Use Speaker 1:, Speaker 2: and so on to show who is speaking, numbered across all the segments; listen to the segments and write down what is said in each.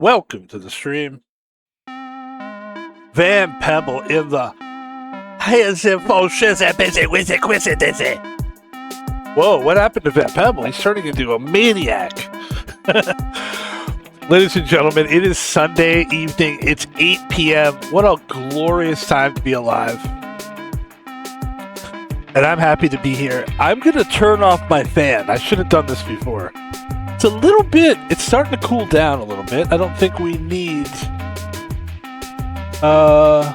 Speaker 1: Welcome to the stream. Van Pebble in the Whoa, what happened to Van Pebble? He's turning into a maniac. Ladies and gentlemen, it is Sunday evening. It's 8 p.m. What a glorious time to be alive. And I'm happy to be here. I'm going to turn off my fan. I should have done this before. It's a little bit, it's starting to cool down a little bit. I don't think we need... I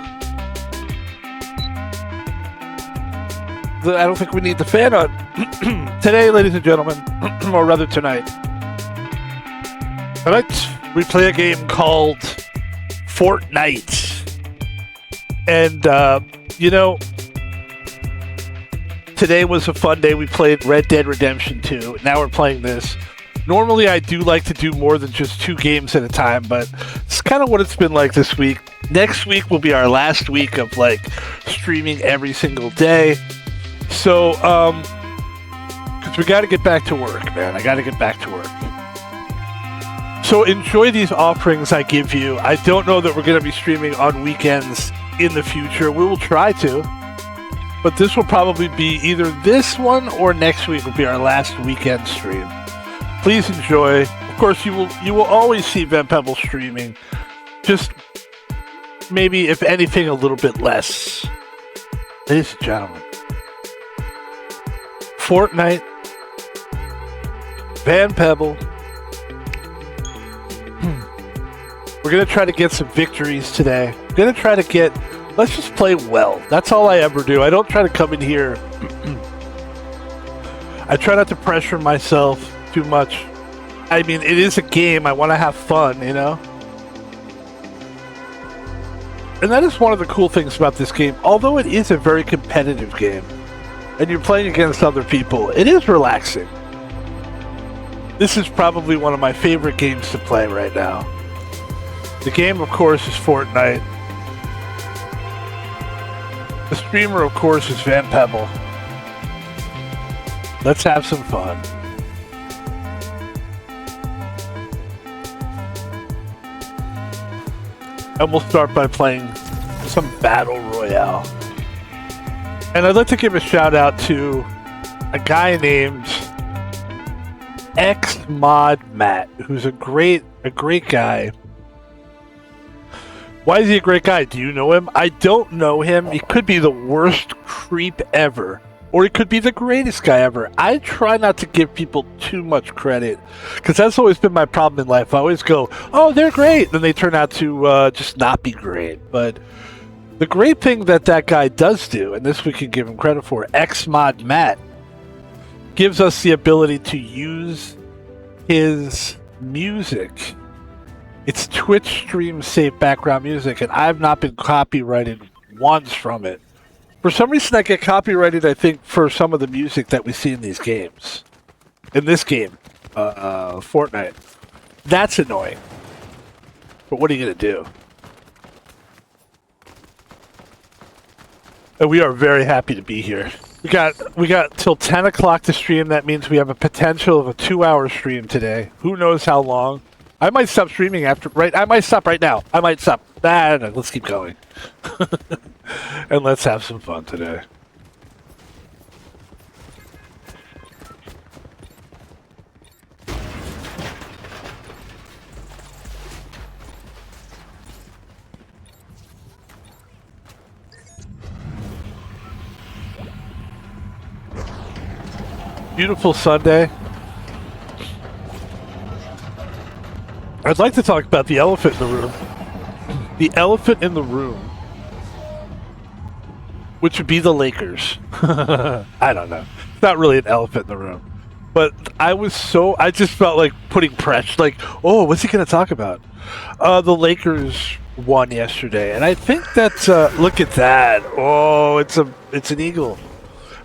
Speaker 1: don't think we need the fan on. Today, ladies and gentlemen, or rather tonight, we play a game called Fortnite. And, today was a fun day. We played Red Dead Redemption 2. Now we're playing this. Normally, I do like to do more than just 2 games at a time, but it's kind of what it's been like this week. Next week will be our last week of, streaming every single day. So, because we got to get back to work, man. I got to get back to work. So enjoy these offerings I give you. I don't know that we're going to be streaming on weekends in the future. We will try to. But this will probably be either this one or next week will be our last weekend stream. Please enjoy. Of course, you will always see Van Pebble streaming. Just maybe, if anything, a little bit less. Ladies and gentlemen, Fortnite, Van Pebble. We're going to try to get some victories today. We're going to try to get... Let's just play well. That's all I ever do. I don't try to come in here. I try not to pressure myself too much. I mean, it is a game. I want to have fun, you know? And that is one of the cool things about this game. Although it is a very competitive game, and you're playing against other people, it is relaxing. This is probably one of my favorite games to play right now. The game, of course, is Fortnite. The streamer, of course, is Van Pebble. Let's have some fun. And we'll start by playing some Battle Royale. And I'd like to give a shout out to a guy named XMod Matt, who's a great guy. Why is he a great guy? Do you know him? I don't know him. He could be the worst creep ever, or he could be the greatest guy ever. I try not to give people too much credit, because that's always been my problem in life. I always go, oh, they're great, then they turn out to just not be great. But the great thing that guy does do, and this we can give him credit for, XMod Matt, gives us the ability to use his music. It's Twitch stream safe background music, and I've not been copyrighted once from it. For some reason, I get copyrighted, I think, for some of the music that we see in these games. In this game, Fortnite. That's annoying. But what are you going to do? And we are very happy to be here. We got till 10 o'clock to stream. That means we have a potential of a 2-hour stream today. Who knows how long? I might stop streaming after, right? I might stop right now. I might stop. No, let's keep going. And let's have some fun today. Beautiful Sunday. I'd like to talk about the elephant in the room. The elephant in the room. Which would be the Lakers. I don't know. It's not really an elephant in the room. But I just felt like putting pressure. Like, oh, what's he going to talk about? The Lakers won yesterday. And I think that's, look at that. Oh, it's an eagle.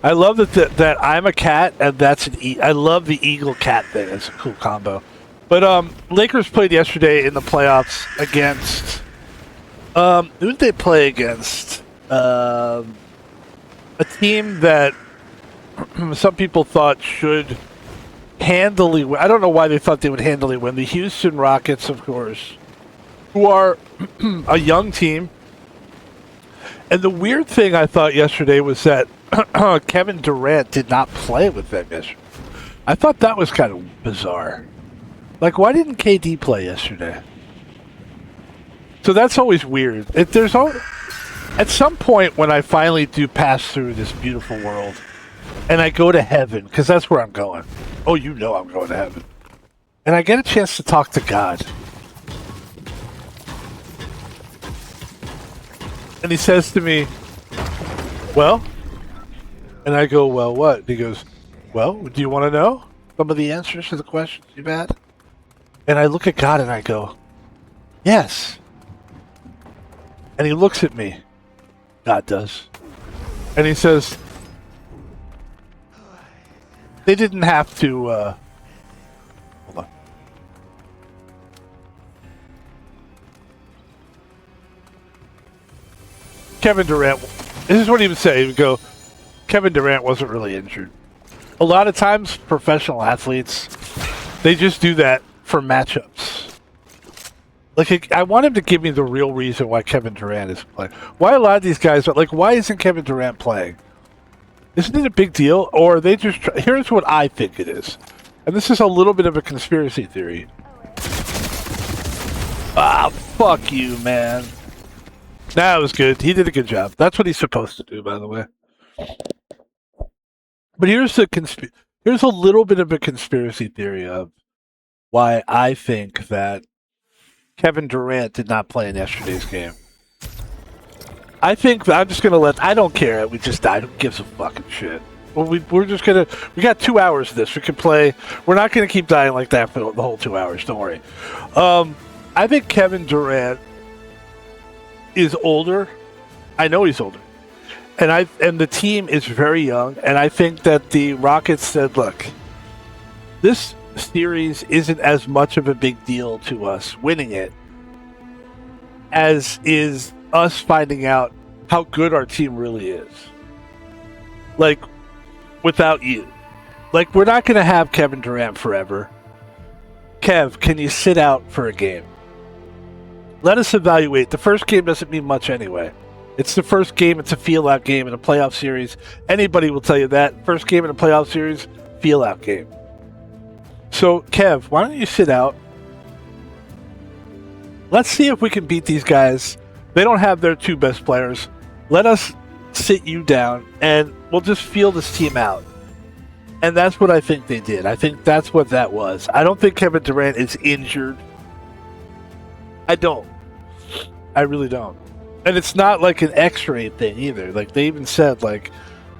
Speaker 1: I love that I'm a cat and that's an eagle. I love the eagle cat thing. It's a cool combo. But Lakers played yesterday in the playoffs against... who did they play against? A team that some people thought should handily win. I don't know why they thought they would handily win. The Houston Rockets, of course. who are a young team. And the weird thing I thought yesterday was that Kevin Durant did not play with them yesterday. I thought that was kind of bizarre. Like, why didn't KD play yesterday? So that's always weird. At some point when I finally do pass through this beautiful world and I go to heaven, because that's where I'm going. Oh, you know I'm going to heaven. And I get a chance to talk to God. And he says to me, well, and I go, well, what? And he goes, well, do you want to know some of the answers to the questions you've had? And I look at God and I go, yes. And he looks at me. God does. And he says, they didn't have to, hold on. Kevin Durant, this is what he would say. He would go, Kevin Durant wasn't really injured. A lot of times, professional athletes, they just do that for matchups. Like, I want him to give me the real reason why Kevin Durant is playing. Why a lot of these guys are like, why isn't Kevin Durant playing? Isn't it a big deal? Or are they just... Here's what I think it is. And this is a little bit of a conspiracy theory. Ah, fuck you, man. Nah, it was good. He did a good job. That's what he's supposed to do, by the way. But here's a little bit of a conspiracy theory of why I think that Kevin Durant did not play in yesterday's game. I think I'm just gonna I don't care. We just died. Who gives a fucking shit? Well, we're just gonna. We got 2 hours of this. We can play. We're not gonna keep dying like that for the whole 2 hours. Don't worry. I think Kevin Durant is older. I know he's older, and the team is very young. And I think that the Rockets said, "Look, this series isn't as much of a big deal to us winning it as is us finding out how good our team really is. Like, without you. Like, we're not going to have Kevin Durant forever. Kev, can you sit out for a game? Let us evaluate. The first game doesn't mean much anyway. It's the first game. It's a feel-out game in a playoff series. Anybody will tell you that. First game in a playoff series, feel-out game. So, Kev, why don't you sit out? Let's see if we can beat these guys. They don't have their 2 best players. Let us sit you down, and we'll just feel this team out. And that's what I think they did. I think that's what that was. I don't think Kevin Durant is injured. I don't. I really don't. And it's not like an X-ray thing either. Like, they even said, like,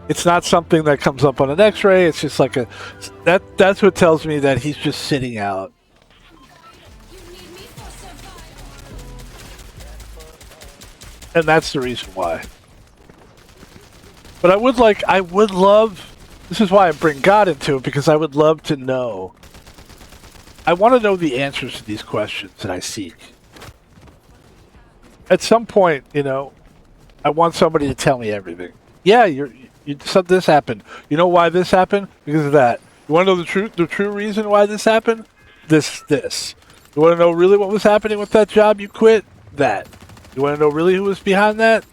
Speaker 1: it's not something that comes up on an X-ray. It's just like that's what tells me that he's just sitting out. And that's the reason why. But I would love, this is why I bring God into it, because I would love to know. I want to know the answers to these questions that I seek. At some point, I want somebody to tell me everything. Yeah, this happened. You know why this happened? Because of that. You want to know the true reason why this happened? This. You want to know really what was happening with that job you quit? That. You want to know really who was behind that?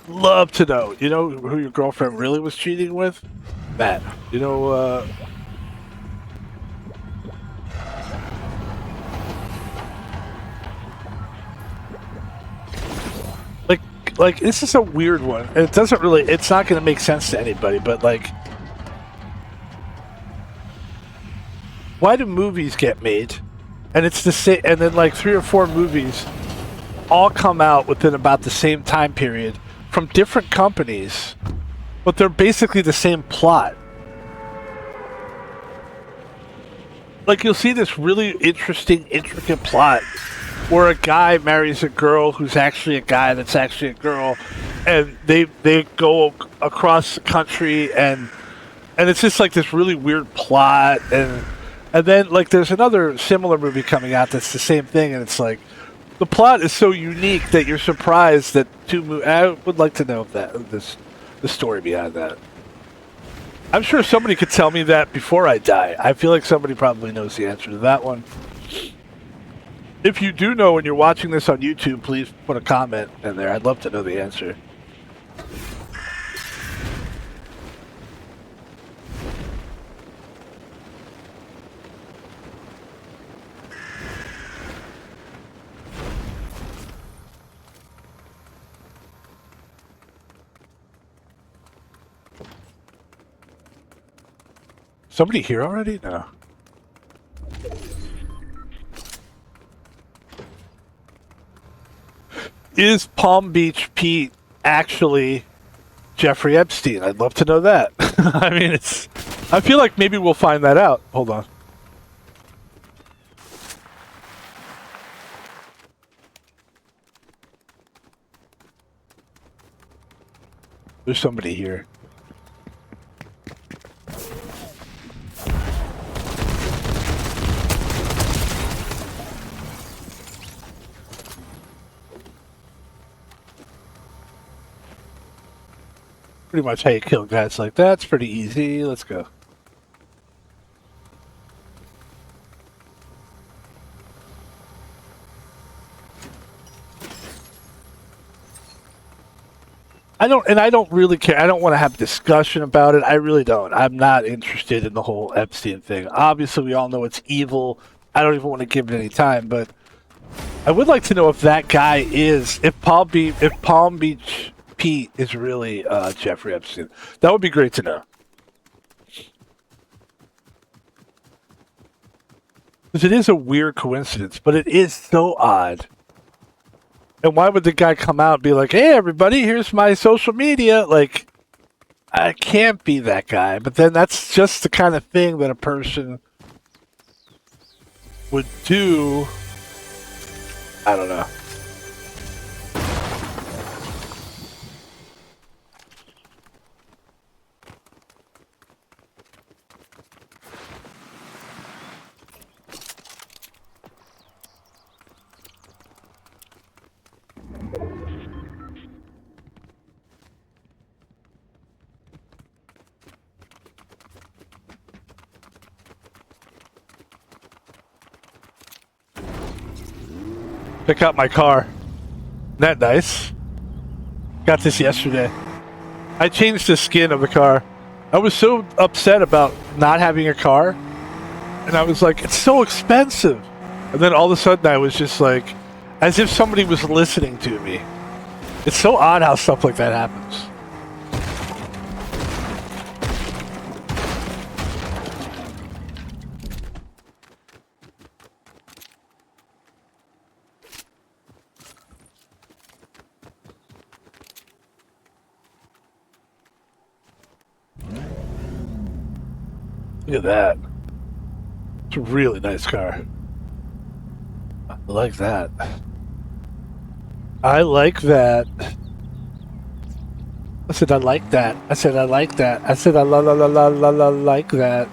Speaker 1: Love to know. You know who your girlfriend really was cheating with? That. Like, this is a weird one. It's not going to make sense to anybody, but, like, why do movies get made? And it's the same, and then, like, 3 or 4 movies all come out within about the same time period from different companies, but they're basically the same plot. Like, you'll see this really interesting, intricate plot where a guy marries a girl who's actually a guy that's actually a girl, and they go across the country, and it's just like this really weird plot, and then, like, there's another similar movie coming out that's the same thing, and it's like the plot is so unique that you're surprised that I would like to know the story behind that. I'm sure somebody could tell me that before I die. I feel like somebody probably knows the answer to that one. If you do know and you're watching this on YouTube, please put a comment in there. I'd love to know the answer. Somebody here already? No. Is Palm Beach Pete actually Jeffrey Epstein? I'd love to know that. I mean, I feel like maybe we'll find that out. Hold on. There's somebody here. Pretty much how you kill guys like that. It's pretty easy. Let's go. I don't really care. I don't want to have a discussion about it. I really don't. I'm not interested in the whole Epstein thing. Obviously, we all know it's evil. I don't even want to give it any time, but I would like to know if that guy is, if Palm Beach Pete is really Jeffrey Epstein. That would be great to know. Because it is a weird coincidence, but it is so odd. And why would the guy come out and be like, hey, everybody, here's my social media? Like, I can't be that guy. But then that's just the kind of thing that a person would do. I don't know. Pick up my car. Isn't that nice? Got this yesterday. I changed the skin of the car. I was so upset about not having a car. And I was like, it's so expensive. And then all of a sudden I was just like, as if somebody was listening to me. It's so odd how stuff like that happens. Look at that. It's a really nice car. I like that. I like that. I said I like that. I said I like that. I said I like that.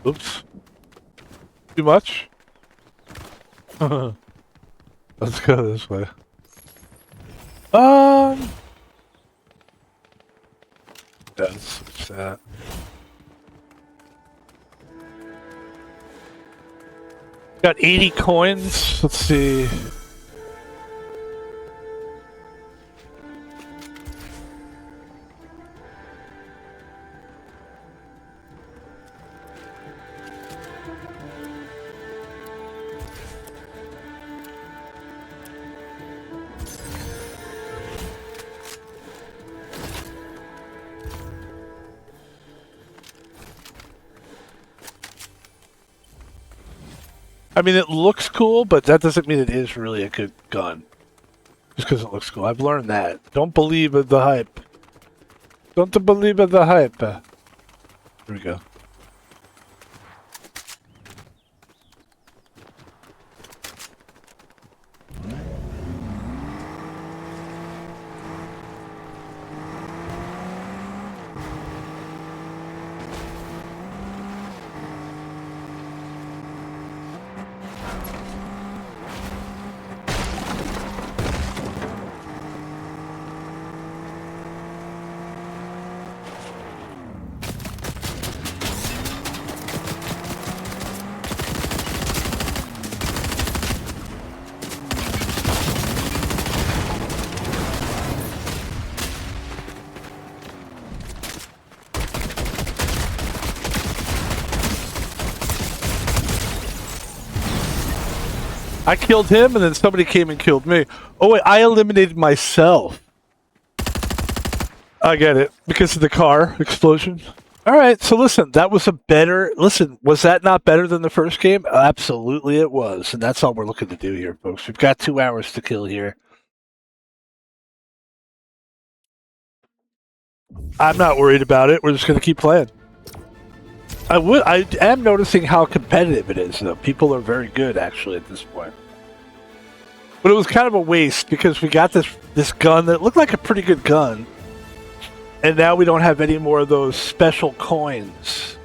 Speaker 1: Oops. Too much? Let's go this way. That's that. Got 80 coins. Let's see. I mean, it looks cool, but that doesn't mean it is really a good gun. Just because it looks cool. I've learned that. Don't believe in the hype. Don't believe in the hype. Here we go. I killed him, and then somebody came and killed me. Oh, wait, I eliminated myself. I get it. Because of the car explosion. All right, so listen, that was a better... Listen, was that not better than the first game? Absolutely it was, and that's all we're looking to do here, folks. We've got 2 hours to kill here. I'm not worried about it. We're just going to keep playing. I am noticing how competitive it is, though. People are very good, actually, at this point. But it was kind of a waste because we got this gun that looked like a pretty good gun. And now we don't have any more of those special coins.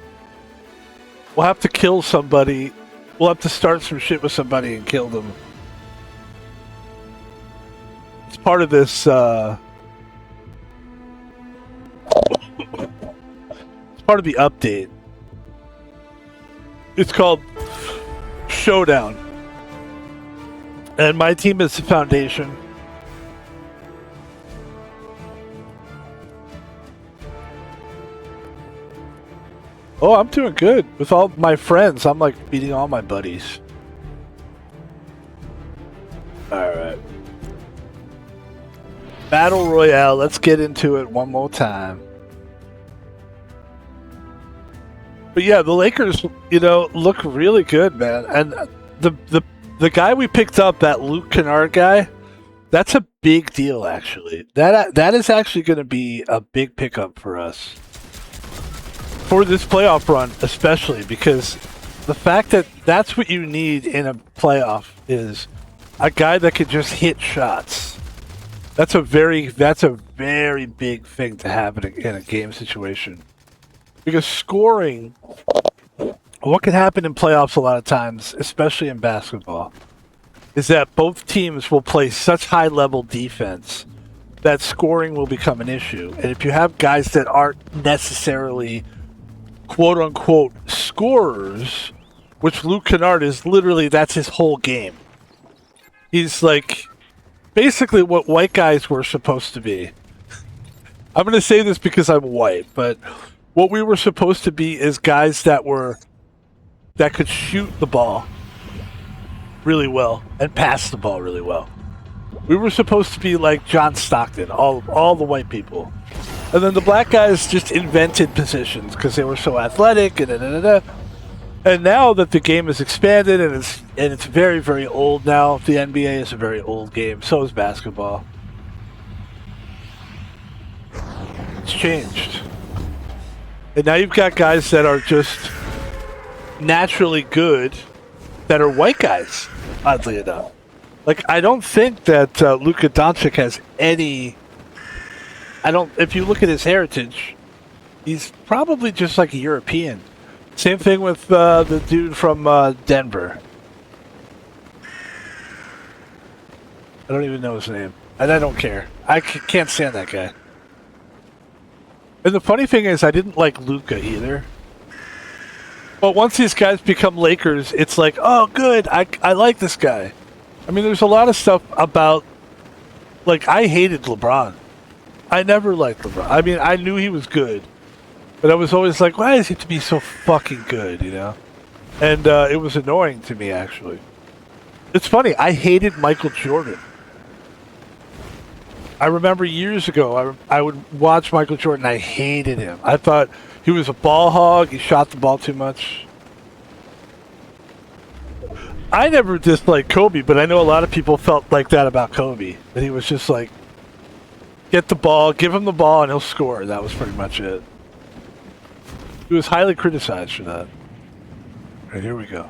Speaker 1: We'll have to kill somebody. We'll have to start some shit with somebody and kill them. It's part of this, it's part of the update. It's called Showdown. And my team is the Foundation. Oh, I'm doing good. With all my friends, I'm like beating all my buddies. Alright. Battle Royale, let's get into it one more time. But yeah, the Lakers, you know, look really good, man. And the guy we picked up, that Luke Kennard guy, that's a big deal, actually. That is actually going to be a big pickup for us. For this playoff run, especially, because the fact that that's what you need in a playoff is a guy that can just hit shots. That's a very big thing to have in a game situation. Because scoring, what can happen in playoffs a lot of times, especially in basketball, is that both teams will play such high-level defense that scoring will become an issue. And if you have guys that aren't necessarily quote-unquote scorers, which Luke Kennard is literally, that's his whole game. He's like basically what white guys were supposed to be. I'm going to say this because I'm white, but what we were supposed to be is guys that could shoot the ball really well and pass the ball really well. We were supposed to be like John Stockton, all the white people. And then the black guys just invented positions because they were so athletic and da-da-da-da. And now that the game is expanded and it's very, very old now, the NBA is a very old game. So is basketball. It's changed. And now you've got guys that are just naturally good that are white guys, oddly enough. Like, I don't think that Luka Doncic has any... If you look at his heritage, he's probably just like a European. Same thing with the dude from Denver. I don't even know his name. And I don't care. I can't stand that guy. And the funny thing is, I didn't like Luka either. But once these guys become Lakers, it's like, oh, good, I like this guy. I mean, there's a lot of stuff about... Like, I hated LeBron. I never liked LeBron. I mean, I knew he was good. But I was always like, why does he have to be so fucking good, you know? And it was annoying to me, actually. It's funny, I hated Michael Jordan. I remember years ago, I would watch Michael Jordan, I hated him. I thought he was a ball hog, he shot the ball too much. I never disliked Kobe, but I know a lot of people felt like that about Kobe. That he was just like, get the ball, give him the ball, and he'll score. That was pretty much it. He was highly criticized for that. All right, here we go.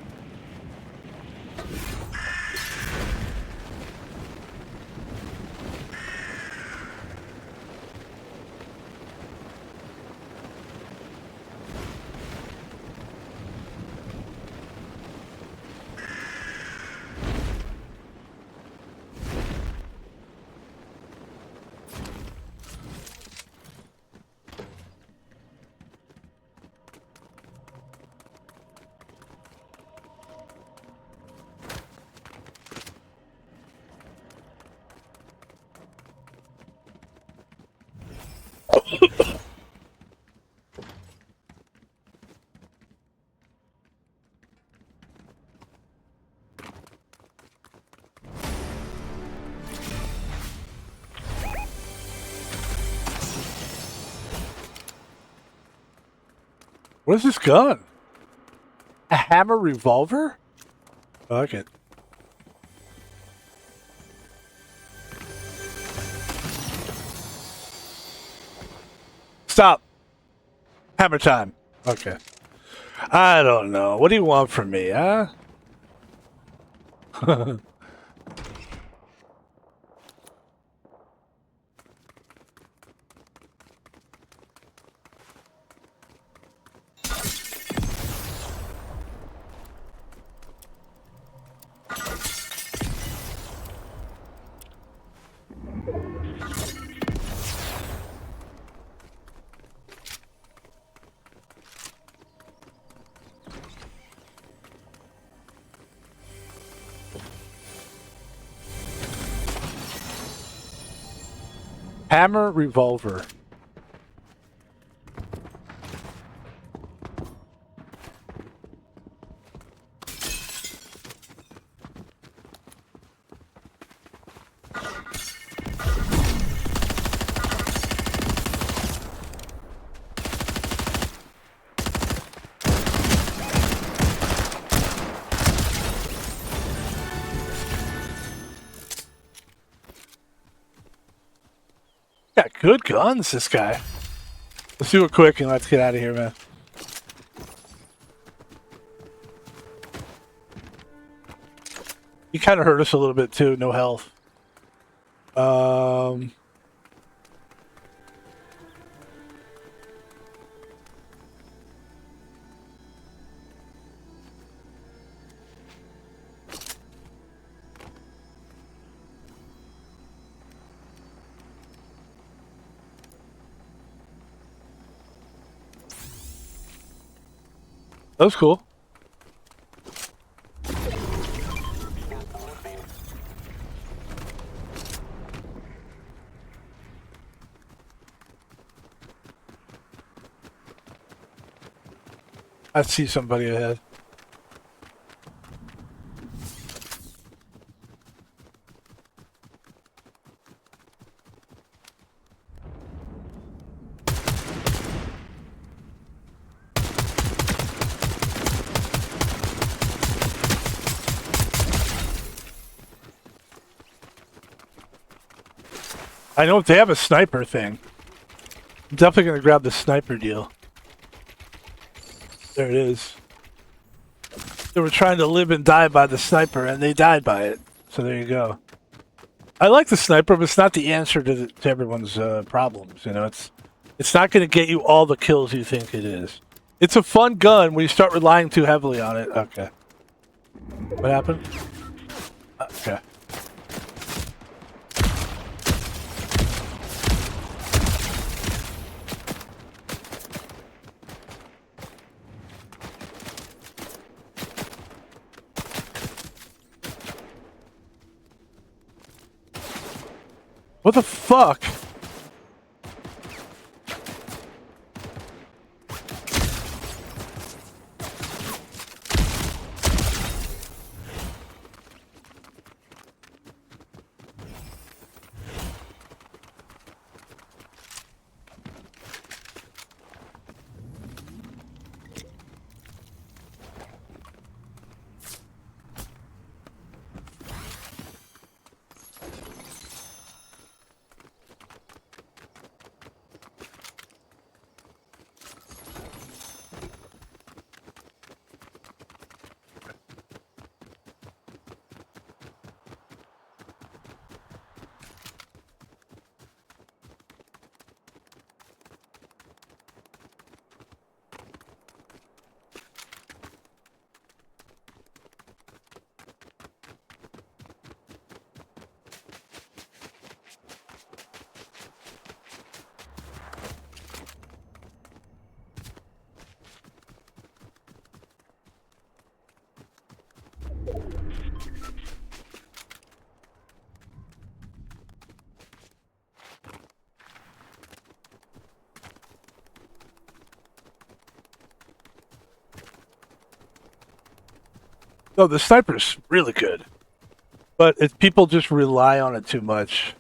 Speaker 1: What is this gun? A hammer revolver? I like it. Stop. Hammer time. Okay. I don't know. What do you want from me, huh? Hammer revolver. Got good guns, this guy. Let's do it quick and let's get out of here, man. He kind of hurt us a little bit too. No health. That was cool. I see somebody ahead. I know if they have a sniper thing. I'm definitely going to grab the sniper deal. There it is. They were trying to live and die by the sniper, and they died by it. So there you go. I like the sniper, but it's not the answer to everyone's problems. You know, it's not going to get you all the kills you think it is. It's a fun gun when you start relying too heavily on it. Okay. What happened? Okay. What the fuck? No, the sniper's really good, but people just rely on it too much.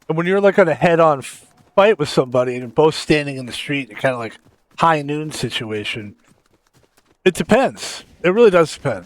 Speaker 1: And when you're like on a head-on fight with somebody and you're both standing in the street, kind of like high noon situation, it depends. It really does depend.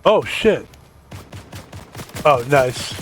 Speaker 1: Oh shit! Oh, nice.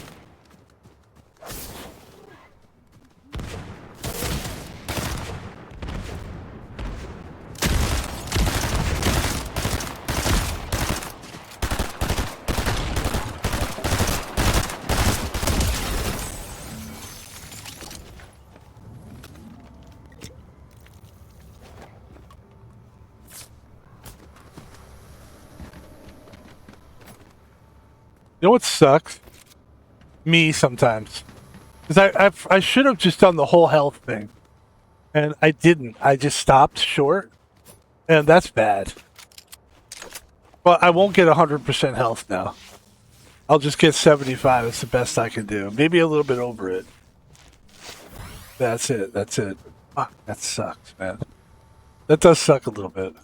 Speaker 1: You know what sucks? Me sometimes. Because I should have just done the whole health thing. And I didn't. I just stopped short. And that's bad. But I won't get 100% health now. I'll just get 75. It's the best I can do. Maybe a little bit over it. That's it. That's it. Fuck, that sucks, man. That does suck a little bit.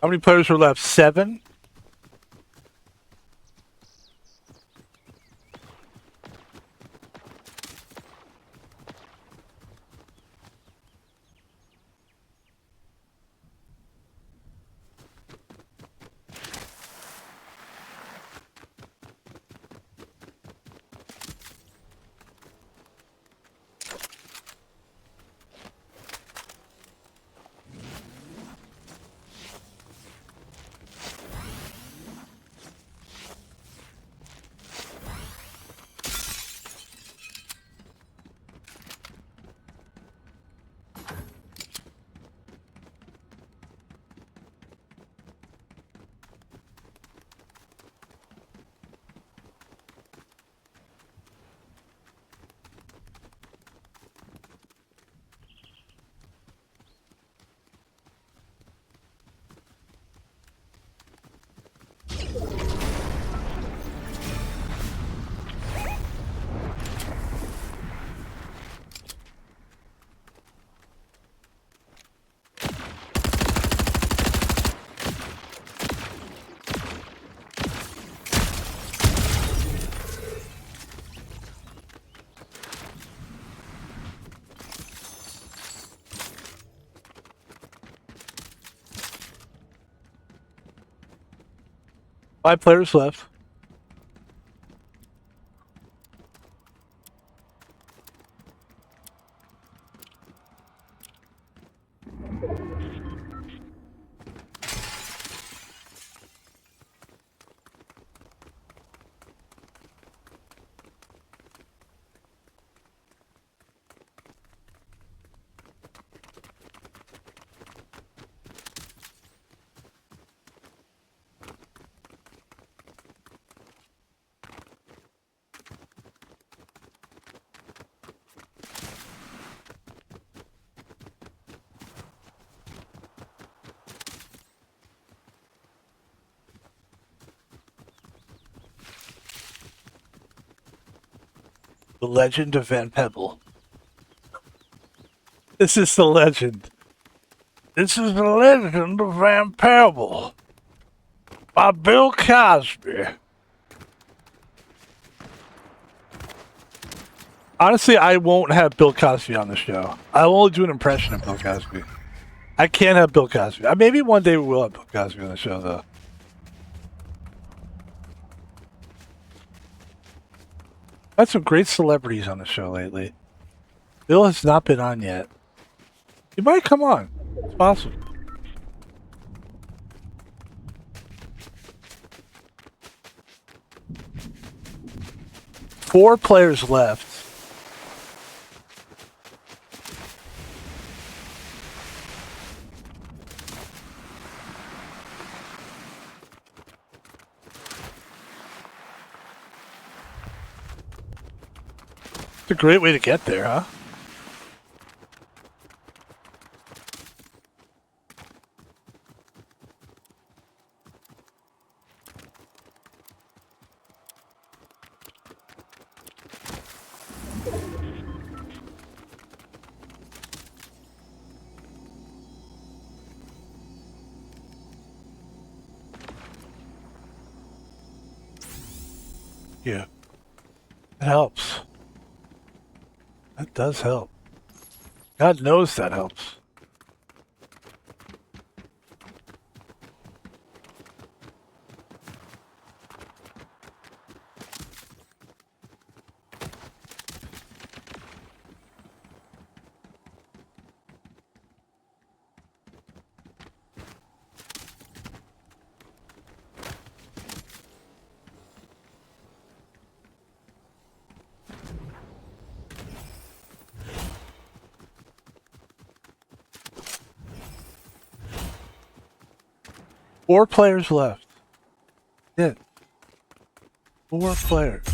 Speaker 1: How many players were left? 7? 5 players left. The Legend of Van Pebble. This is the legend. This is the Legend of Van Pebble by Bill Cosby. Honestly, I won't have Bill Cosby on the show. I'll only do an impression of Bill Cosby. I can't have Bill Cosby. Maybe one day we will have Bill Cosby on the show, though. Had some great celebrities on the show lately. Bill has not been on yet. He might come on. It's possible. Four players left. It's a great way to get there, huh? Yeah. It helps. That does help. God knows that helps. Four players left. Yeah. 4 players.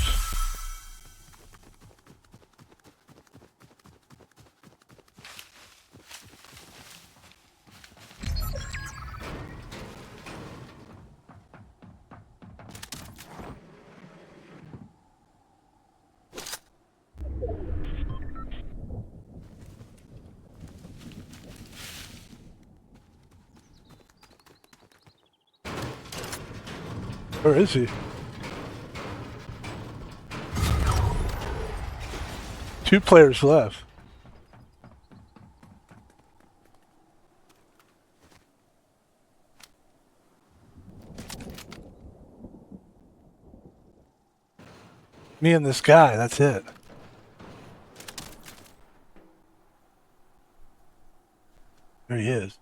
Speaker 1: Where is he? 2 players left. Me and this guy, that's it. There he is.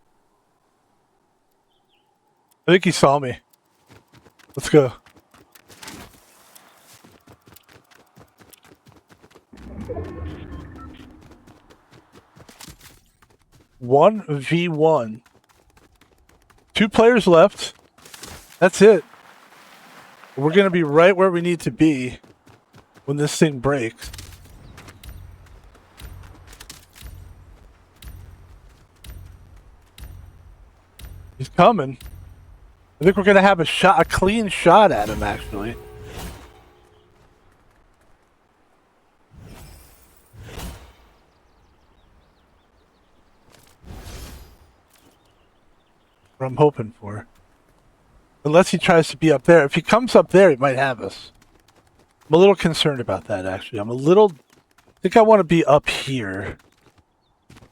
Speaker 1: I think he saw me. Let's go. One v1. 2 players left. That's it. We're gonna be right where we need to be when this thing breaks. He's coming. I think we're gonna have a clean shot at him, actually. What I'm hoping for. Unless he tries to be up there. If he comes up there, he might have us. I'm a little concerned about that, actually. I think I want to be up here.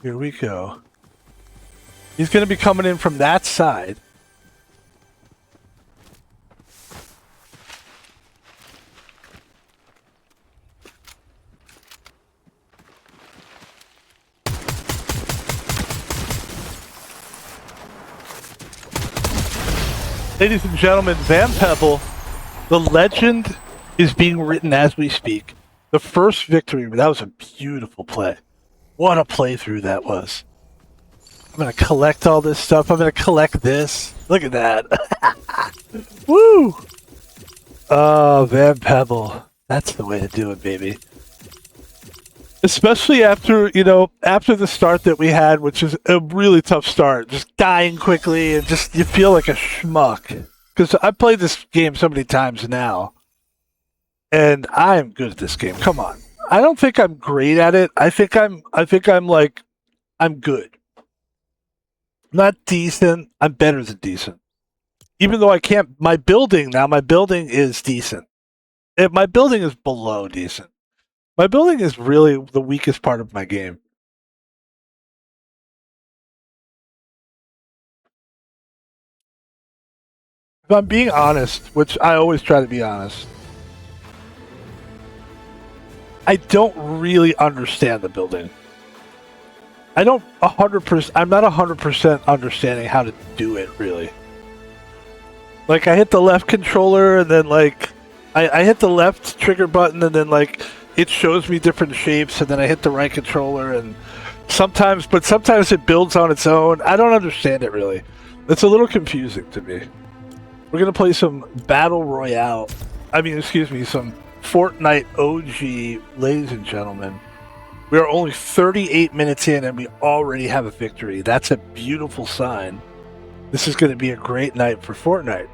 Speaker 1: Here we go. He's going to be coming in from that side. Ladies and gentlemen, Van Pebble, the legend is being written as we speak. The first victory, that was a beautiful play. What a playthrough that was. I'm going to collect all this stuff. I'm going to collect this. Look at that. Woo! Oh, Van Pebble. That's the way to do it, baby. Especially after, after the start that we had, which is a really tough start. Just dying quickly and just, you feel like a schmuck. Because I've played this game so many times now. And I'm good at this game. Come on. I don't think I'm great at it. I think I'm good. Not decent. I'm better than decent. Even though I can't, my building is decent. My building is below decent. My building is really the weakest part of my game. If I'm being honest, which I always try to be honest, I don't really understand the building. I'm not 100% understanding how to do it, really. Like, I hit the left controller, and then, like, I hit the left trigger button, and then, like, it shows me different shapes, and then I hit the right controller, and sometimes it builds on its own. I don't understand it, really. It's a little confusing to me. We're going to play some Battle Royale. Some Fortnite OG, ladies and gentlemen. We are only 38 minutes in, and we already have a victory. That's a beautiful sign. This is going to be a great night for Fortnite.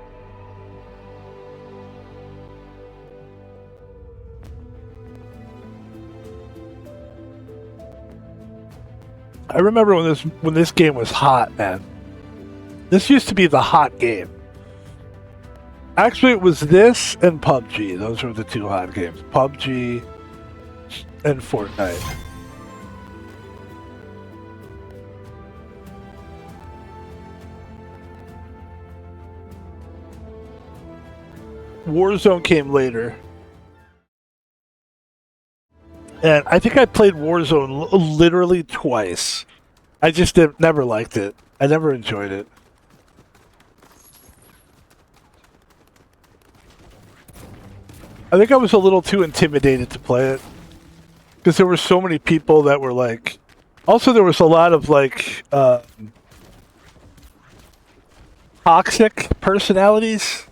Speaker 1: I remember when this game was hot, man. This used to be the hot game. Actually, it was this and PUBG. Those were the two hot games. PUBG and Fortnite. Warzone came later. And I think I played Warzone literally twice. I just never liked it. I never enjoyed it. I think I was a little too intimidated to play it. Because there were so many people that were like... Also, there was a lot of like... toxic personalities.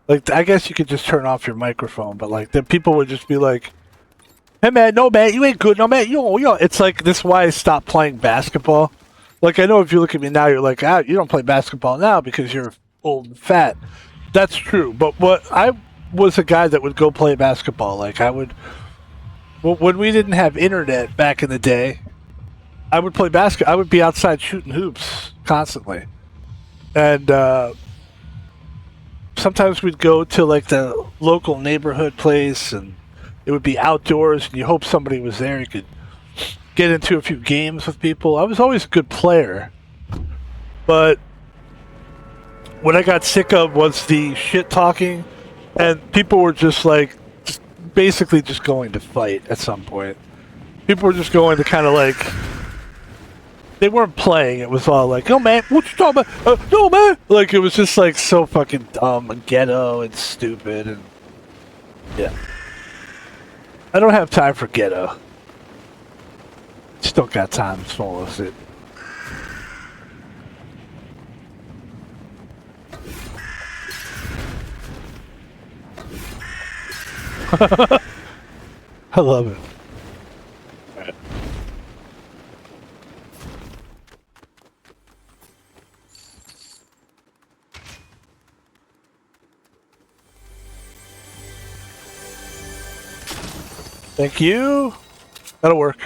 Speaker 1: Like, I guess you could just turn off your microphone, but like, the people would just be like, "Hey man, no man, you ain't good, no man, yo." It's like, this is why I stopped playing basketball. Like, I know if you look at me now, you're like, you don't play basketball now because you're old and fat. That's true, but I was a guy that would go play basketball. Like, when we didn't have internet back in the day, I would play basketball. I would be outside shooting hoops constantly. And, sometimes we'd go to like the local neighborhood place, and it would be outdoors, and you hope somebody was there. You could get into a few games with people. I was always a good player, but what I got sick of was the shit talking, and people were just like, basically just going to fight at some point. People were just going to kind of like, they weren't playing. It was all like, "Oh man, what you talking about? No man!" Like, it was just like so fucking dumb and ghetto and stupid, and yeah. I don't have time for ghetto. Just don't got time to swallow it. I love it. Thank you. That'll work.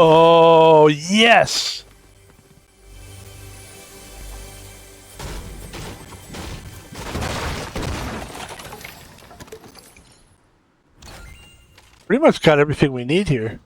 Speaker 1: Oh, yes! pretty much got everything we need here.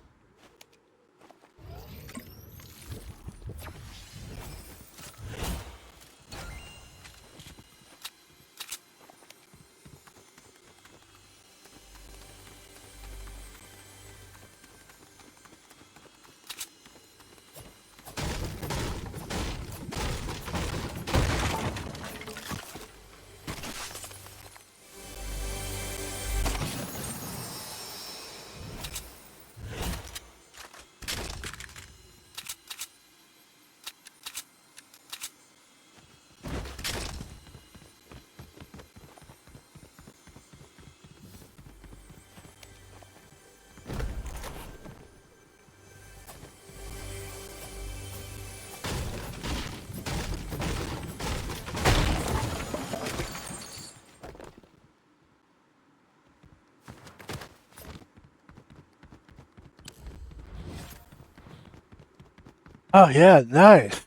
Speaker 1: Oh yeah, nice.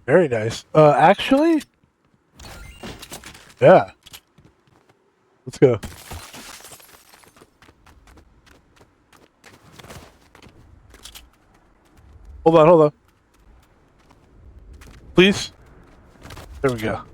Speaker 1: Very nice. Actually, yeah. Let's go. Hold on. Please. There we go.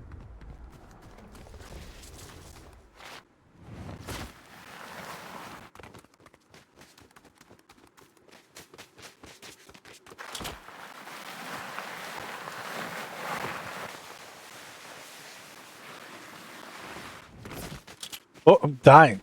Speaker 1: Oh, I'm dying.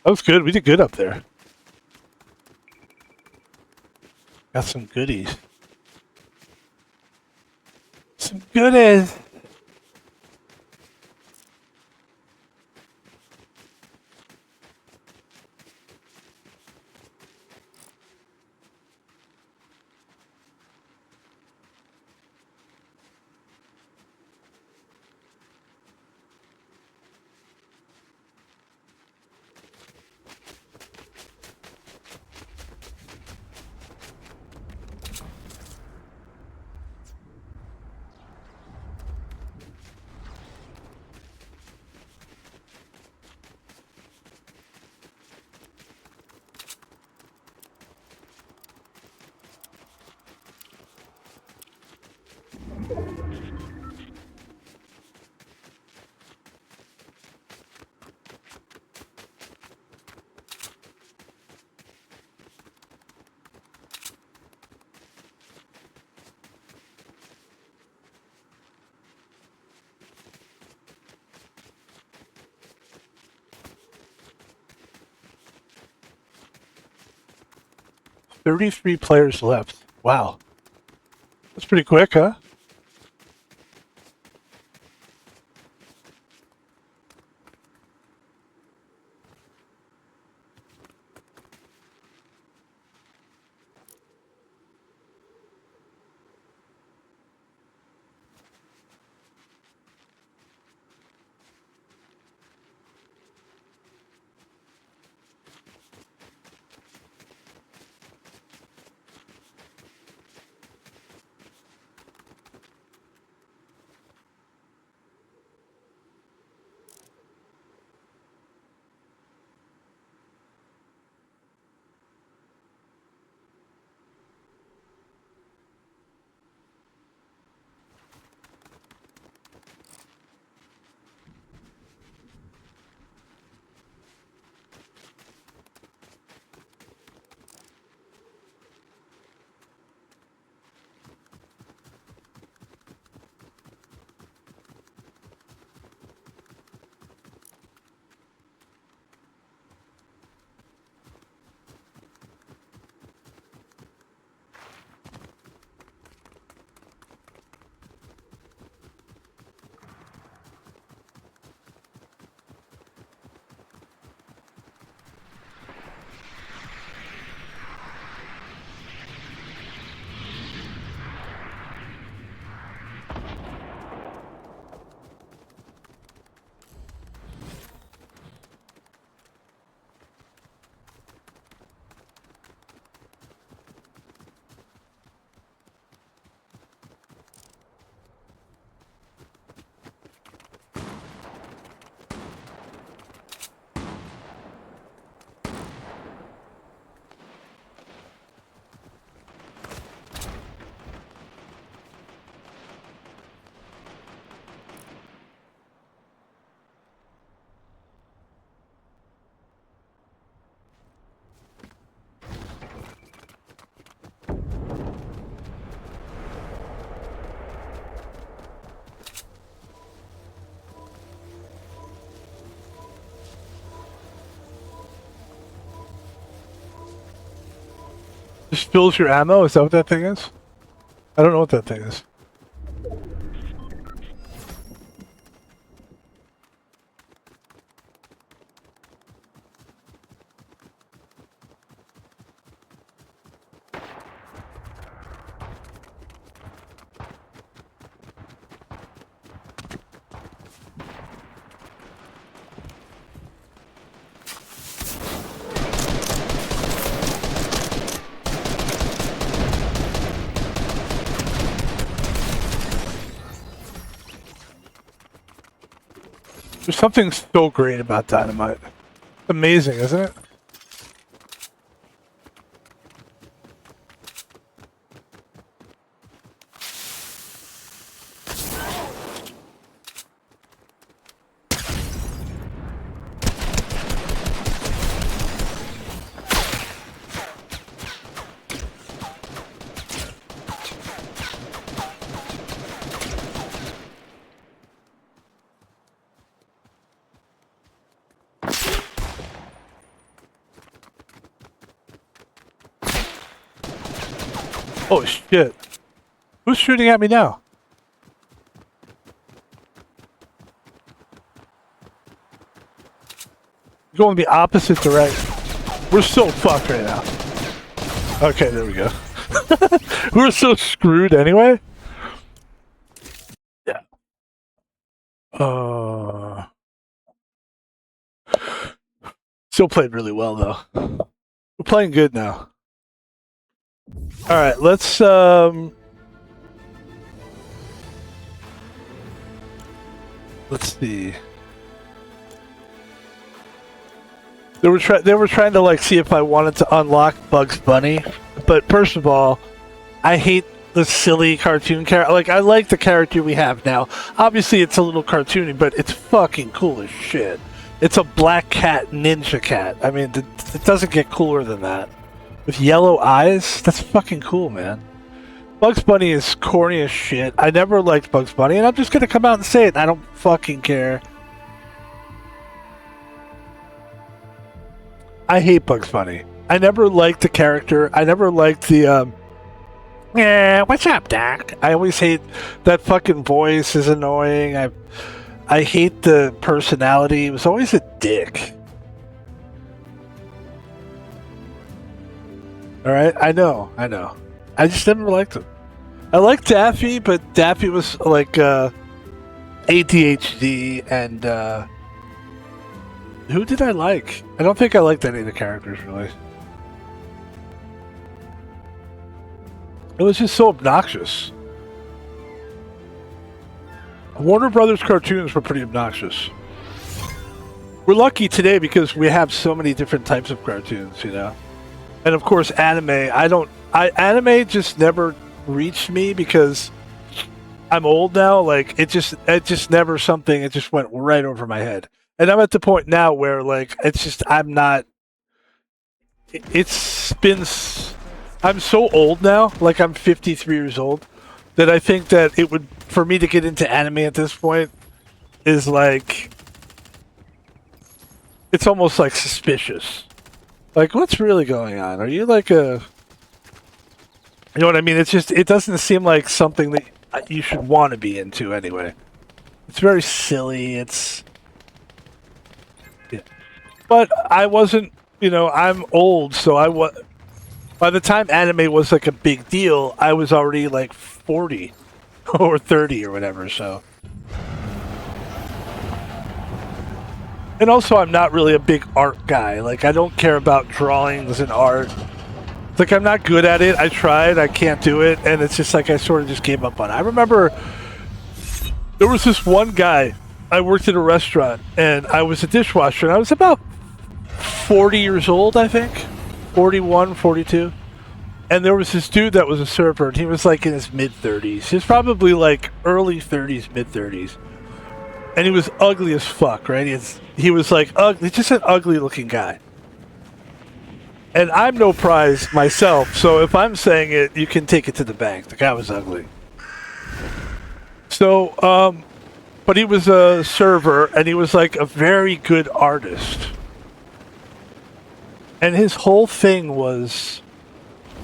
Speaker 1: That was good. We did good up there. Got some goodies. Some goodies. $33 players left. Wow. That's pretty quick, huh? Just fills your ammo? Is that what that thing is? I don't know what that thing is. There's something so great about dynamite. Amazing, isn't it? Oh shit. Who's shooting at me now? Going the opposite direction. We're so fucked right now. Okay, there we go. We're so screwed anyway. Yeah. Still played really well though. We're playing good now. All right, let's see. They were trying to like see if I wanted to unlock Bugs Bunny, but first of all, I hate the silly cartoon character. Like I like the character we have now. Obviously, it's a little cartoony, but it's fucking cool as shit. It's a black cat ninja cat. I mean, it doesn't get cooler than that. With yellow eyes, that's fucking cool, man. Bugs Bunny is corny as shit. I never liked Bugs Bunny, and I'm just gonna come out and say it. I don't fucking care. I hate Bugs Bunny. I never liked the character. I never liked the, yeah, what's up, Doc? I always hate that fucking voice is annoying. I hate the personality. He was always a dick. Alright, I know. I just never liked him. I liked Daffy, but Daffy was like, ADHD and, who did I like? I don't think I liked any of the characters, really. It was just so obnoxious. Warner Brothers cartoons were pretty obnoxious. We're lucky today because we have so many different types of cartoons, you know? And of course, anime. Anime just never reached me because I'm old now. Like, it just never something, it just went right over my head. And I'm at the point now where, like, it's just, I'm so old now, like I'm 53 years old, that I think that it would, for me to get into anime at this point, is like, it's almost like suspicious. Like, what's really going on? Are you like a, you know what I mean? It's just, it doesn't seem like something that you should want to be into anyway. It's very silly, but I wasn't, you know, I'm old, so by the time anime was like a big deal, I was already like 40 or 30 or whatever, so. And also, I'm not really a big art guy. Like, I don't care about drawings and art. Like, I'm not good at it. I tried, I can't do it, and it's just like I sort of just gave up on it. I remember there was this one guy, I worked at a restaurant, and I was a dishwasher, and I was about 40 years old, I think. 41, 42. And there was this dude that was a server, and he was like in his mid-30s. He was probably like early 30s, mid-30s. And he was ugly as fuck, right? He was like ugly, just an ugly-looking guy. And I'm no prize myself, so if I'm saying it, you can take it to the bank. The guy was ugly. So, but he was a server, and he was like a very good artist. And his whole thing was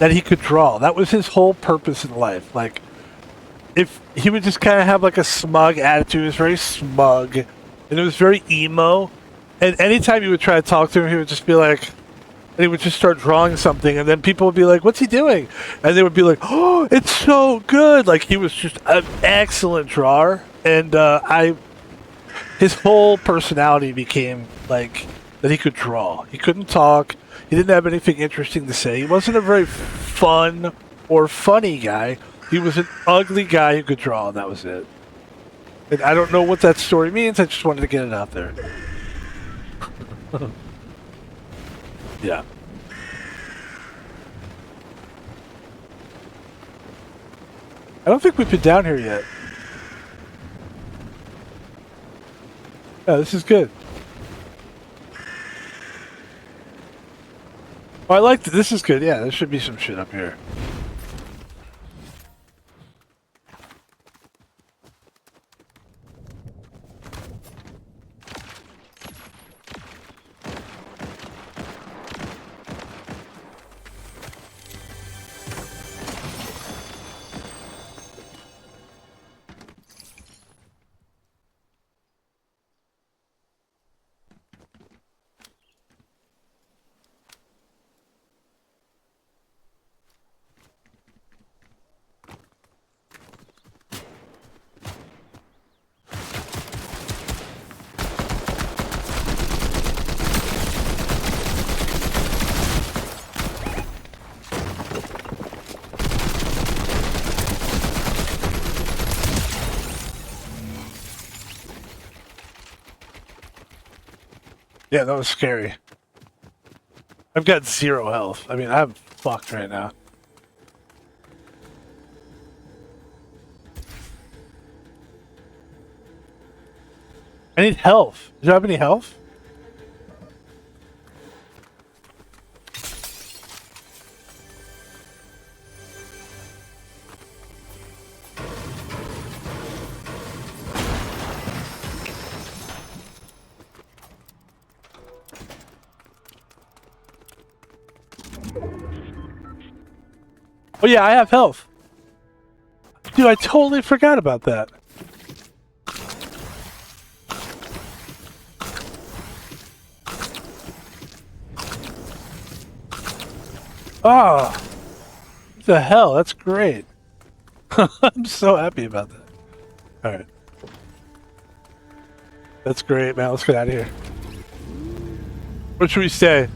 Speaker 1: that he could draw. That was his whole purpose in life. Like, if he would just kind of have like a smug attitude, it was very smug, and it was very emo. And anytime you would try to talk to him, he would just be like, and he would just start drawing something, and then people would be like, "What's he doing?" And they would be like, "Oh, it's so good!" Like he was just an excellent drawer, and his whole personality became like that he could draw. He couldn't talk. He didn't have anything interesting to say. He wasn't a very fun or funny guy. He was an ugly guy who could draw, and that was it. And I don't know what that story means. I just wanted to get it out there. Yeah. I don't think we've been down here yet. Yeah, this is good. Oh, I like this is good. Yeah, there should be some shit up here. Yeah, that was scary. I've got 0 health. I mean, I'm fucked right now. I need health. Do you have any health? Oh yeah, I have health. Dude, I totally forgot about that. Oh, what the hell? That's great. I'm so happy about that. All right. That's great, man. Let's get out of here. Where should we stay?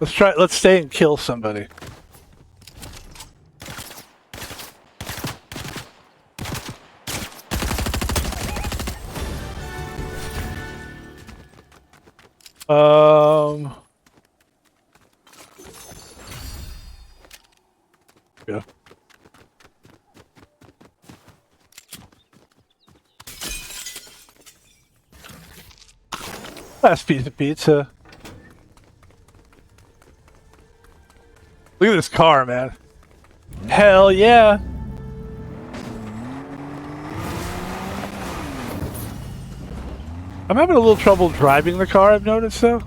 Speaker 1: Let's stay and kill somebody. Yeah. Last piece of pizza. Look at this car, man. Hell yeah. I'm having a little trouble driving the car, I've noticed, though.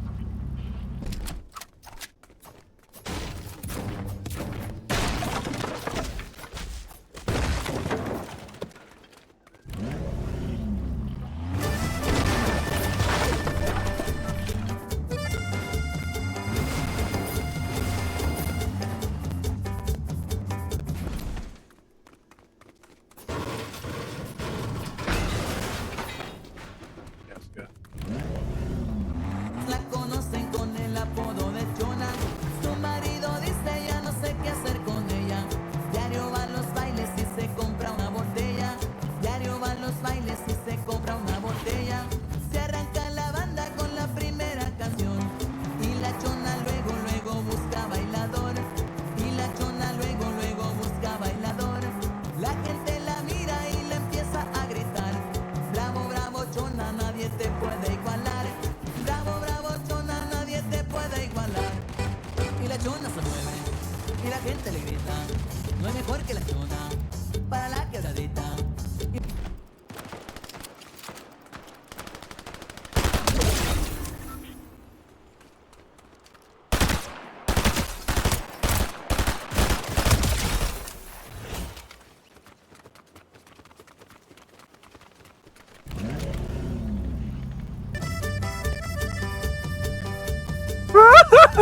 Speaker 2: Y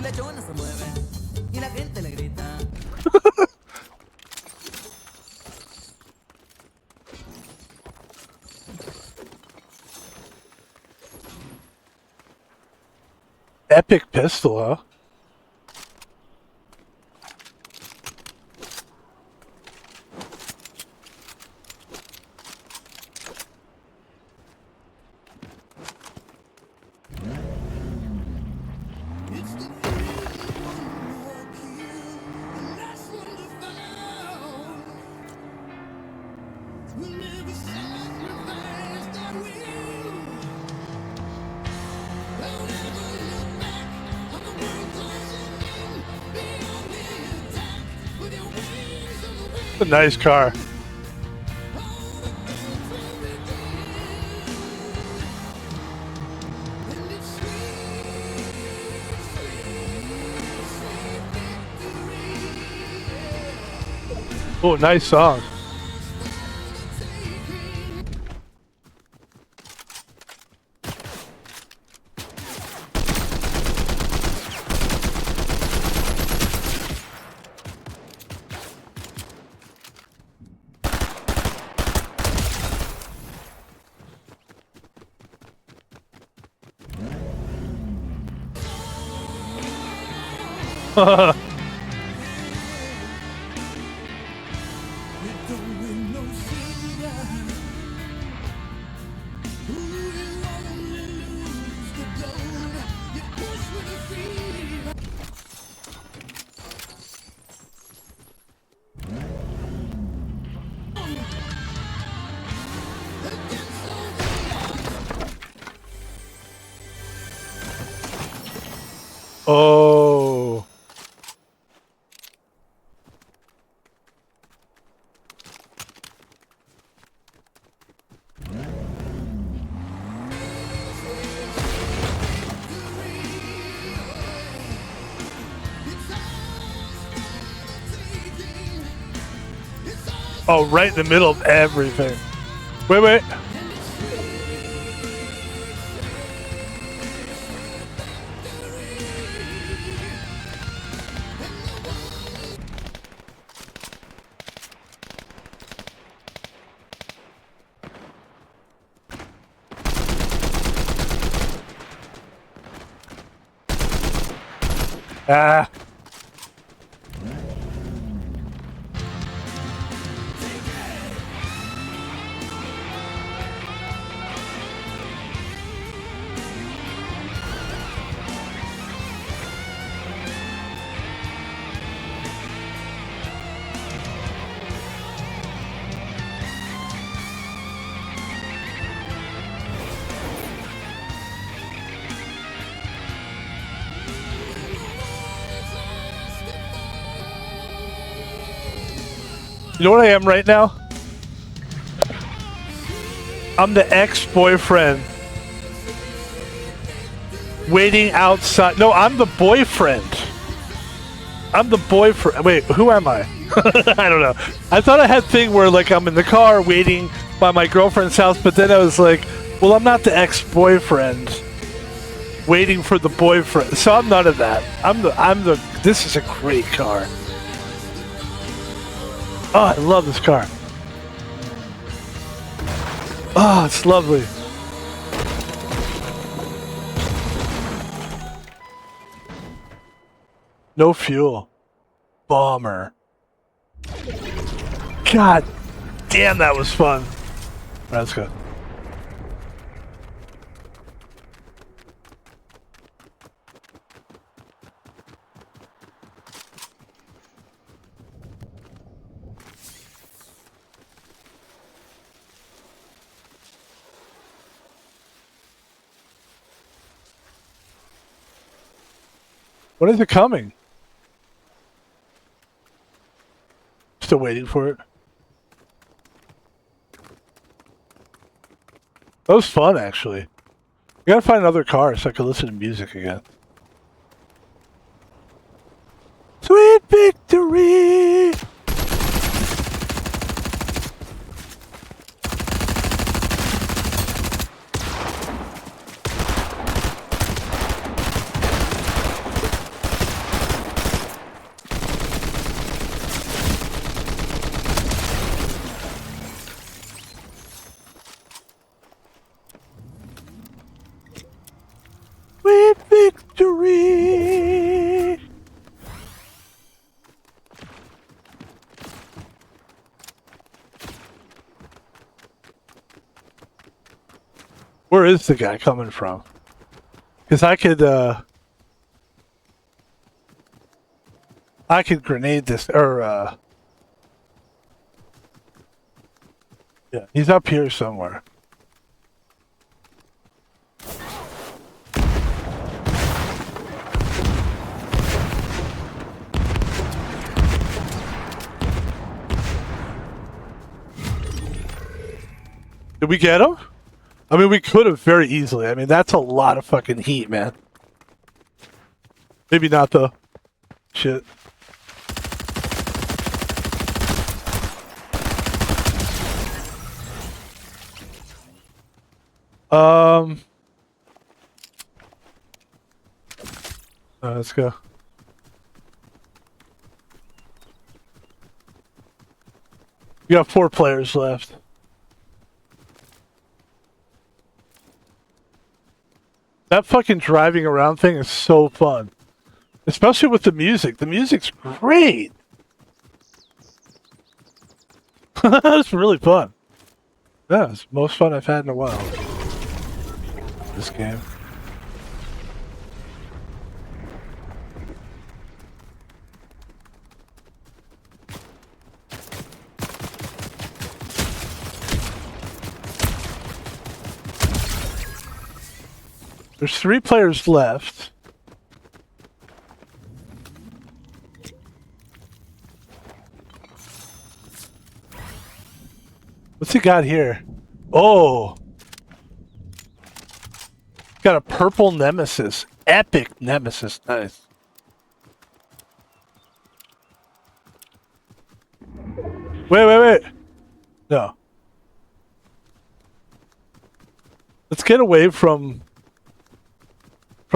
Speaker 2: la chona se mueve y la gente le grita.
Speaker 1: Epic pistol, huh? It's a nice car. Oh, nice song. Oh. Oh, right in the middle of everything. Wait, wait. Ah. You know what I am right now? I'm the ex-boyfriend waiting outside. No, I'm the boyfriend. I'm the boyfriend. Wait, who am I? I don't know. I thought I had a thing where like I'm in the car waiting by my girlfriend's house, but then I was like, well, I'm not the ex-boyfriend waiting for the boyfriend. So I'm none of that. This is a great car. Oh, I love this car. Oh, it's lovely. No fuel. Bomber. God damn, that was fun. All right, let's go. When is it coming? Still waiting for it. That was fun, actually. I gotta find another car so I can listen to music again. Sweet victory! Where is the guy coming from? Because I could grenade this, or, yeah, he's up here somewhere. Did we get him? I mean, we could have very easily. I mean, that's a lot of fucking heat, man. Maybe not, though. Shit. Let's go. We got 4 players left. That fucking driving around thing is so fun. Especially with the music. The music's great. It's really fun. Yeah, it's the most fun I've had in a while. This game. There's 3 players left. What's he got here? Oh! Got a purple nemesis. Epic nemesis. Nice. Wait. No. Let's get away from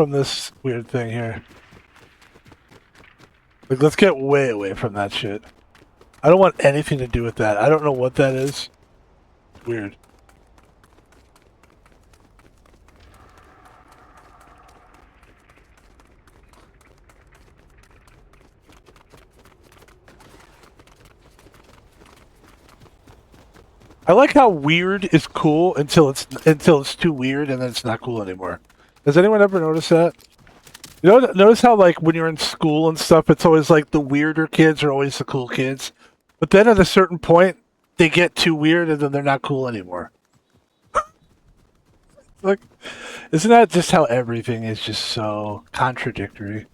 Speaker 1: this weird thing here. Like, let's get way away from that shit. I don't want anything to do with that. I don't know what that is. Weird. I like how weird is cool until it's too weird and then it's not cool anymore. Has anyone ever noticed that? You know, notice how, like, when you're in school and stuff, it's always like the weirder kids are always the cool kids. But then at a certain point, they get too weird and then they're not cool anymore. Like, isn't that just how everything is just so contradictory?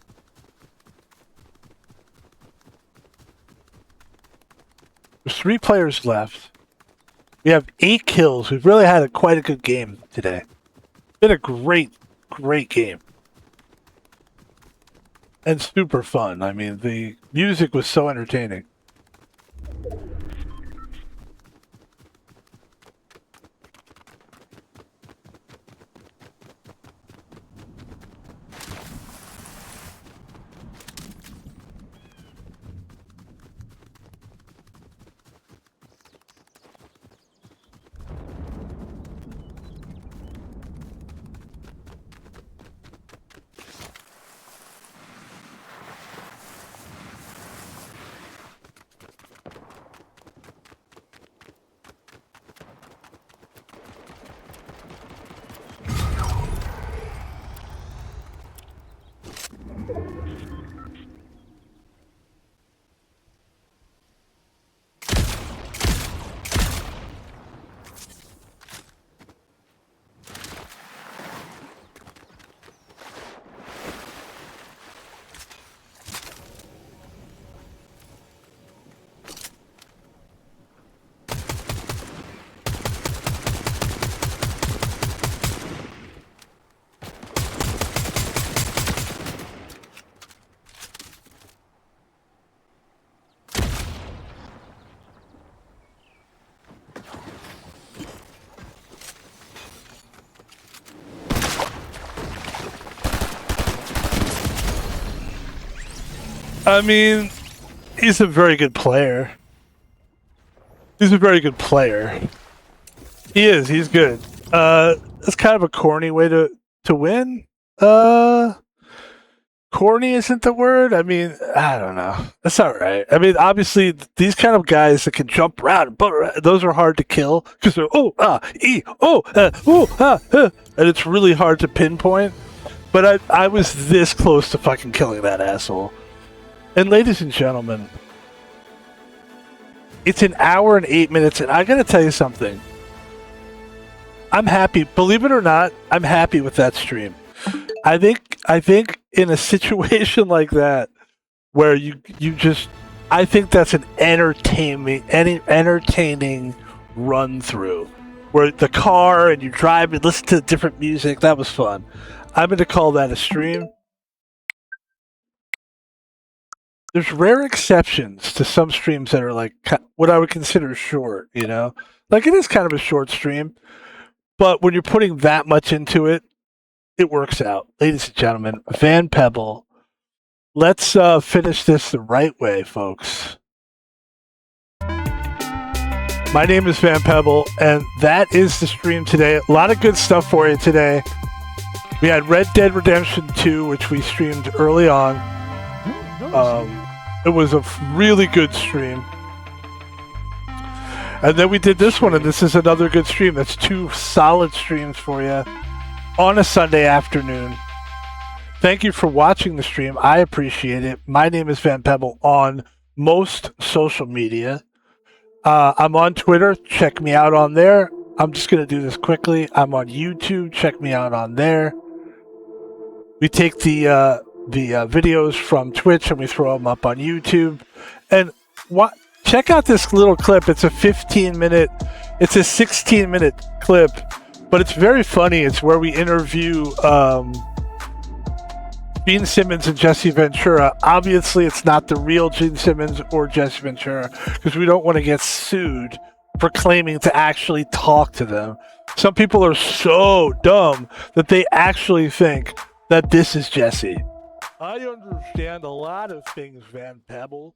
Speaker 1: There's 3 players left. We have 8 kills. We've really had quite a good game today. It's been a great game. And super fun. I mean, the music was so entertaining. I mean, he's a very good player. He's a very good player. He is. He's good. It's kind of a corny way to win. corny isn't the word. I mean, I don't know. That's all right. I mean, obviously, these kind of guys that can jump around, but those are hard to kill because they're and it's really hard to pinpoint. But I was this close to fucking killing that asshole. And ladies and gentlemen, it's an hour and 8 minutes, and I gotta tell you something. I'm happy. Believe it or not, I'm happy with that stream. I think in a situation like that where you just, I think that's an entertaining run through where the car and you drive and listen to different music. That was fun. I'm going to call that a stream. There's rare exceptions to some streams that are like what I would consider short, you know? Like it is kind of a short stream, but when you're putting that much into it, it works out. Ladies and gentlemen, Van Pebble, let's finish this the right way, folks. My name is Van Pebble, and that is the stream today. A lot of good stuff for you today. We had Red Dead Redemption 2, which we streamed early on. It was a really good stream. And then we did this one, and this is another good stream. That's 2 solid streams for you on a Sunday afternoon. Thank you for watching the stream. I appreciate it. My name is Van Pebble on most social media. I'm on Twitter. Check me out on there. I'm just going to do this quickly. I'm on YouTube. Check me out on there. We take the videos from Twitch and we throw them up on YouTube. And check out this little clip. It's a 16-minute clip, but it's very funny. It's where we interview Gene Simmons and Jesse Ventura. Obviously, it's not the real Gene Simmons or Jesse Ventura because we don't want to get sued for claiming to actually talk to them. Some people are so dumb that they actually think that this is Jesse. I understand a lot of things, Van Pebble.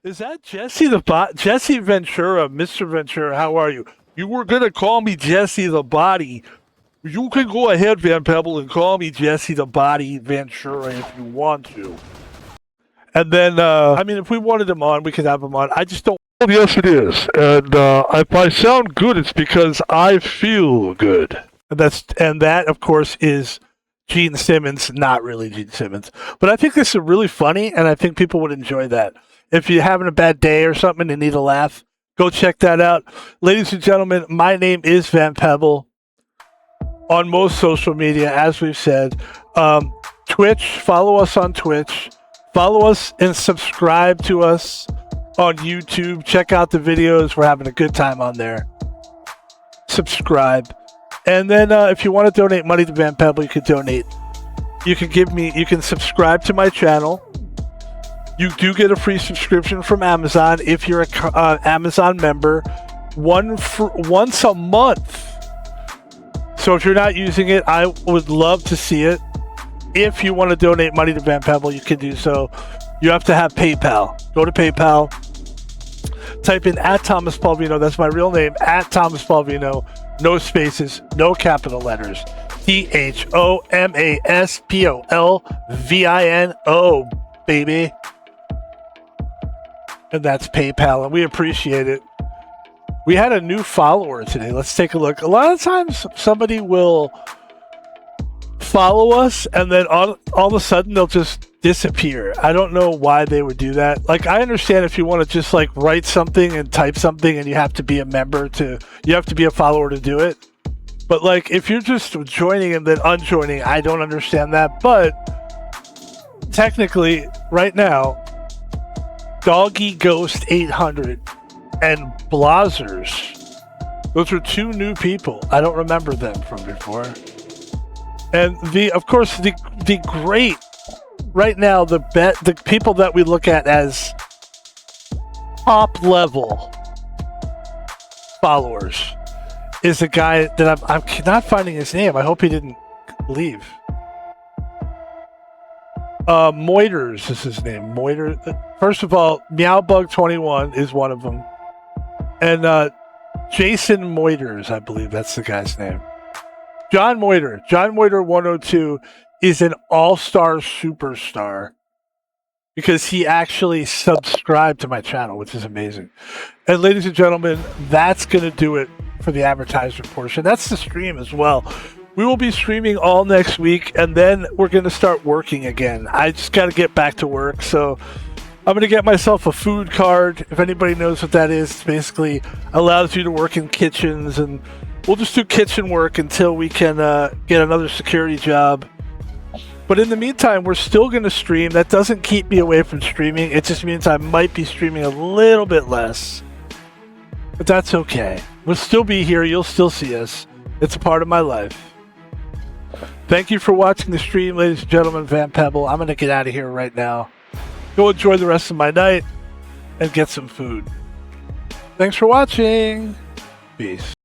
Speaker 1: Is that Jesse Jesse Ventura, Mr. Ventura, how are you? You were going to call me Jesse the Body. You can go ahead, Van Pebble, and call me Jesse the Body Ventura if you want to. And then, I mean, if we wanted him on, we could have him on. I just don't. Yes, it is. And if I sound good, it's because I feel good. And that, of course, is Gene Simmons, not really Gene Simmons. But I think this is really funny, and I think people would enjoy that. If you're having a bad day or something and need a laugh, go check that out. Ladies and gentlemen, my name is Van Pebble. On most social media, as we've said. Twitch, follow us on Twitch. Follow us and subscribe to us on YouTube. Check out the videos. We're having a good time on there. Subscribe. And then if you want to donate money to Van Pebble, you can donate. You can subscribe to my channel. You do get a free subscription from Amazon if you're an Amazon member once a month. So if you're not using it, I would love to see it. If you want to donate money to Van Pebble, you can do so. You have to have PayPal. Go to PayPal. Type in @ThomasPaulVino. That's my real name, @ThomasPaulVino. No spaces, no capital letters. ThomasPaulVino, baby. And that's PayPal, and we appreciate it. We had a new follower today. Let's take a look. A lot of times somebody will follow us and then all of a sudden they'll just disappear. I don't know why they would do that. Like, I understand if you want to just like write something and type something and you have to be a follower to do it. But like, if you're just joining and then unjoining, I don't understand that. But technically right now, Doggy Ghost 800 and Blazers, those are 2 new people. I don't remember them from before. And of course the great right now, the people that we look at as top level followers is a guy that I'm not finding his name. I hope he didn't leave. Moiters is his name. Moiter. First of all, Meowbug21 is one of them. And Jason Moiters, I believe that's the guy's name. John Moiter 102 is an all-star superstar because he actually subscribed to my channel, which is amazing. And ladies and gentlemen, that's going to do it for the advertisement portion. That's the stream as well. We will be streaming all next week, and then we're going to start working again. I just got to get back to work, so I'm going to get myself a food card. If anybody knows what that is, it basically allows you to work in kitchens, and we'll just do kitchen work until we can get another security job. But in the meantime, we're still going to stream. That doesn't keep me away from streaming. It just means I might be streaming a little bit less. But that's okay. We'll still be here. You'll still see us. It's a part of my life. Thank you for watching the stream, ladies and gentlemen. Van Pebble. I'm going to get out of here right now. Go enjoy the rest of my night and get some food. Thanks for watching. Peace.